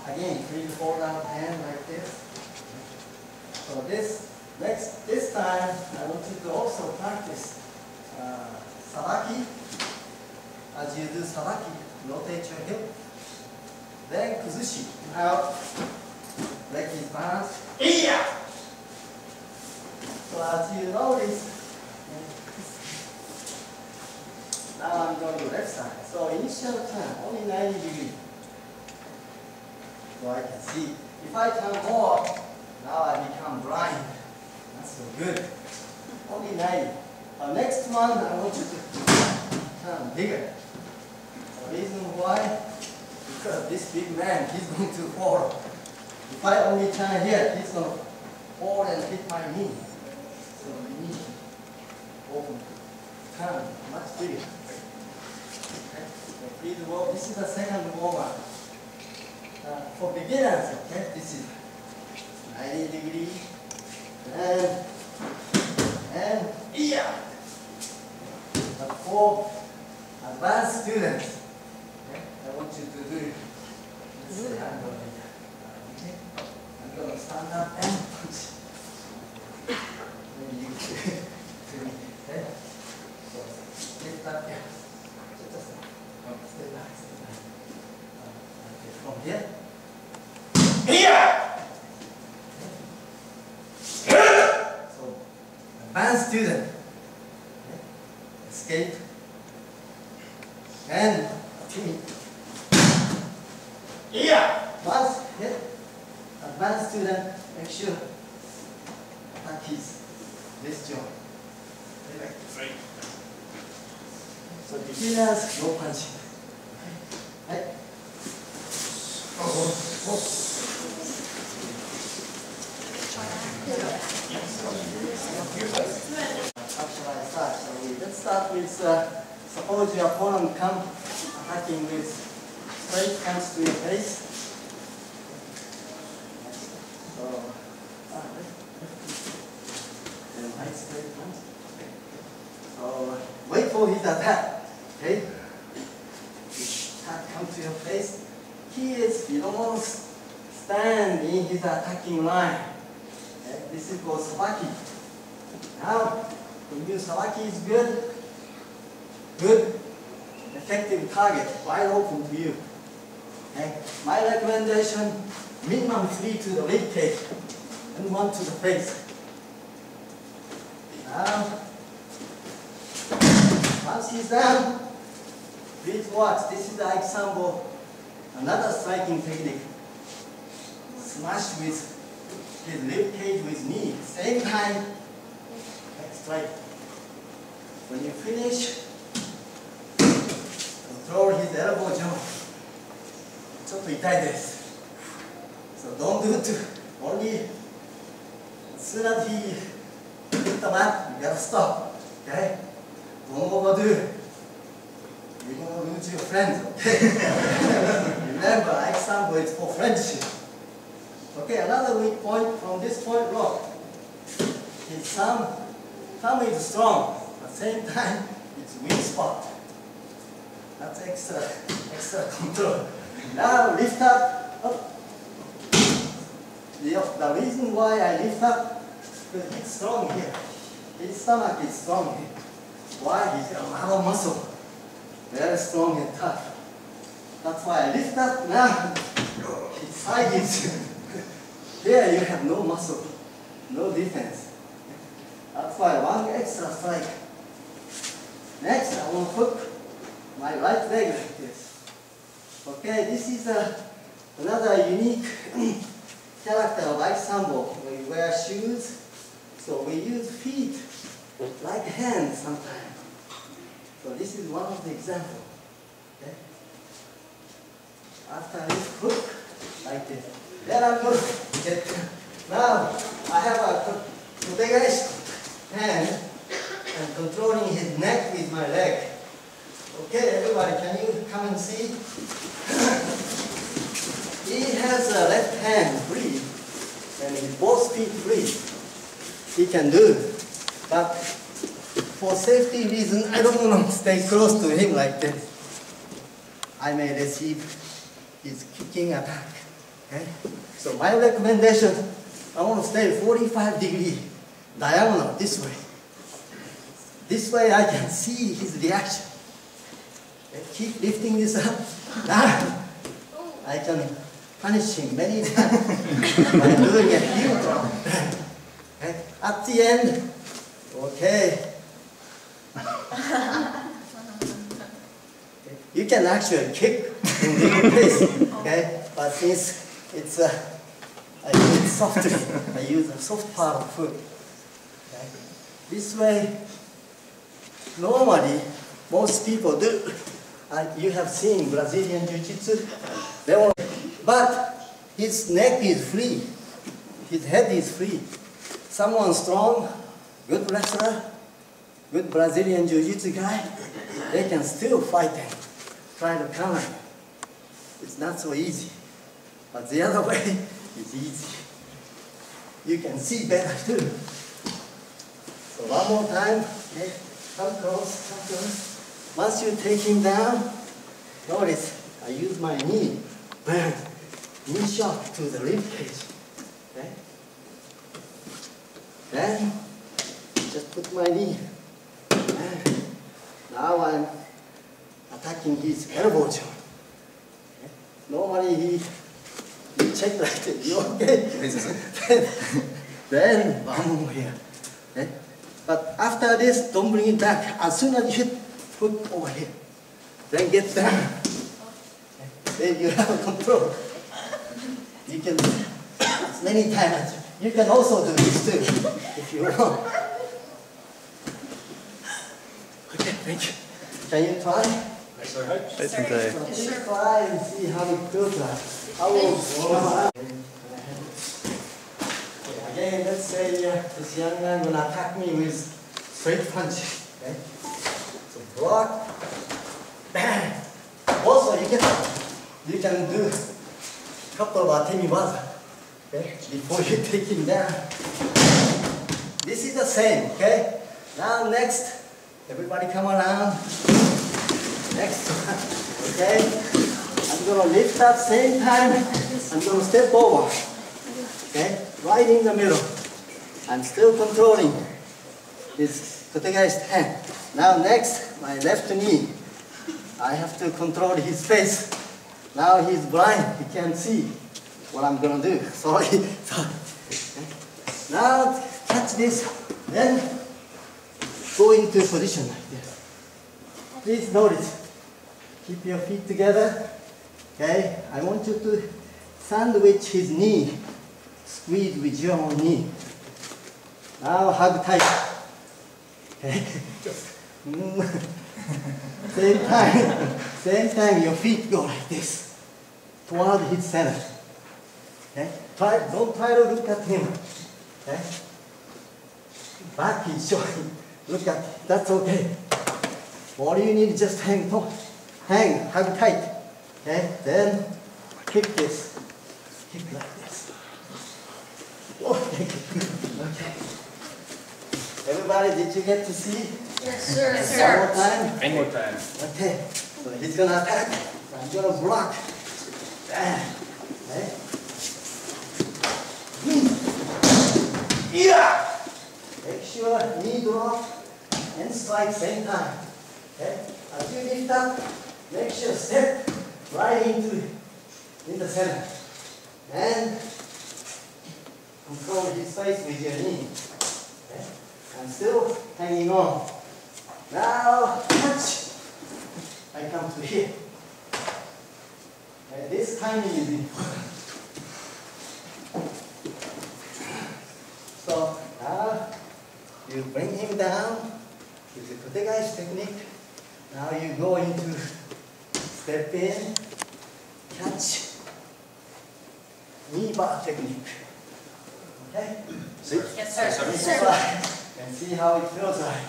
Again, please hold out hand like this. So this time, I want you to also practice sabaki. As you do sabaki, rotate your hip. Then kuzushi. Now, leg is balanced. Yeah! So as you notice, now I'm going to left side. So initial turn, only 90 degrees. So I can see. If I turn more, now I become blind. Not so good. Only 90. Next one, I want you to turn bigger. The reason why? Because this big man, he's going to fall. If I only turn here, he's going to fall and hit my knee. So we need to open, turn much bigger. Okay? So please walk. This is the second warm-up. For beginners, okay, this is 90 degrees. And yeah. But for advanced students, okay, I want you to do this hand over here. Okay? I'm going to stand up and punch. Maybe you to me. Okay? So lift up here. Just stay back, stay back. Okay, from here. Here! So, advanced student. Okay. Escape. And continue. Yeah! Once hit. Advanced student, make sure that is this joint. Right. So beginners, no punching. Okay. How shall I start? Let's start with, suppose your opponent come attacking with straight punch to your face. So, and right straight punch. So, wait for his attack. Okay? Attack come to your face. Key is you don't stand in his attacking line. Okay? This is called sabaki. Now, when you sabaki is good, effective target, wide open to you. Okay? My recommendation, minimum 3 to the rib cage and 1 to the face. Now, once he's down, please watch. This is the Aiki Sambo. Another striking technique. Smash with his rib cage with knee. Same time, strike. When you finish, control his elbow joint. ちょっと痛いです。So don't do it only as soon as he hit the mat, you gotta stop. Okay? Don't overdo it. You're gonna lose your friends, okay? Remember, Aiki Sambo is for friendship. Okay, another weak point from this point look. His thumb is strong, at the same time it's weak spot. That's extra control. Now lift up. The reason why I lift up is because he's strong here. His stomach is strong here. Why? He's got a lot of muscle. Very strong and tough. That's why I lift up now. His side is here you have no muscle, no defense. That's why one extra strike. Next, I will hook my right leg like this. Okay, this is another unique character of Aiki Sambo. We wear shoes, so we use feet like hands sometimes. So this is one of the examples. Okay? After this hook, like this. Then I'm going to get, now I have a Kote Gaishi hand and controlling his neck with my leg. Okay, everybody, can you come and see? He has a left hand free and his both feet free. He can do it. But for safety reason, I don't want to stay close to him like this. I may receive his kicking attack. Okay? So my recommendation, I want to stay 45-degree diagonal this way. This way I can see his reaction. Okay? Keep lifting this up. Now I can punish him many times by doing a heel drop. Okay? At the end, okay. You can actually kick in the face, okay? But since it's I do it softly, I use a soft part of foot. Okay? This way, normally, most people do. You have seen Brazilian Jiu-Jitsu. But his neck is free. His head is free. Someone strong, good wrestler, good Brazilian Jiu-Jitsu guy, they can still fight and try to counter you. It's not so easy. But the other way is easy. You can see better too. So one more time. Okay. Come close, come close. Once you take him down, notice I use my knee, burn, knee shock to the rib cage. Okay? Then just put my knee. And now I'm attacking his elbow joint. Okay? Normally he check like this. You okay? then one more here. Okay? But after this, don't bring it back. As soon as you hit, put over here. Then get down. Okay? Then you have control. You can as many times. You can also do this too, if you want. Okay, thank you. Can you try? Yes, sir. Just try and see how it feels like. I will. Again, let's say this young man will attack me with straight punch. Okay? So block, bang. Also, you can do a couple of atemiwaza. Okay? Before you take him down. This is the same. Okay? Now next, everybody come around. Next one. Okay? I'm gonna lift up same time. I'm gonna step over. Okay? Right in the middle. I'm still controlling this Kotegaeshi hand. Now next, my left knee. I have to control his face. Now he's blind, he can't see what I'm gonna do. Sorry. Okay. Now catch this, then go into position like this. Please notice, keep your feet together. Okay, I want you to sandwich his knee. Squeeze with your own knee. Now hug tight. Okay. Same time your feet go like this. Toward his center. Okay? Don't try to look at him. Okay? Back is showing. Look at it. That's okay. All you need is just hang, hug tight. Okay? Then kick this. Kick like this. Oh, thank you. Okay. Everybody, did you get to see? Yes, sir. Yes, sir. One more time? One more time. Okay. So he's going to attack. So I'm going to block. Okay. Yeah. Make sure knee drop and strike same time. Okay. As you lift up, make sure step right in the center. And control his face with your knee. Okay? I'm still hanging on. Now, touch. I come to here. Okay? This timing is important. So, now you bring him down with the Kotegaeshi technique. Now you go into step in, catch, knee bar technique. Okay? Yes, sir. Yes, sir. And see how it feels like.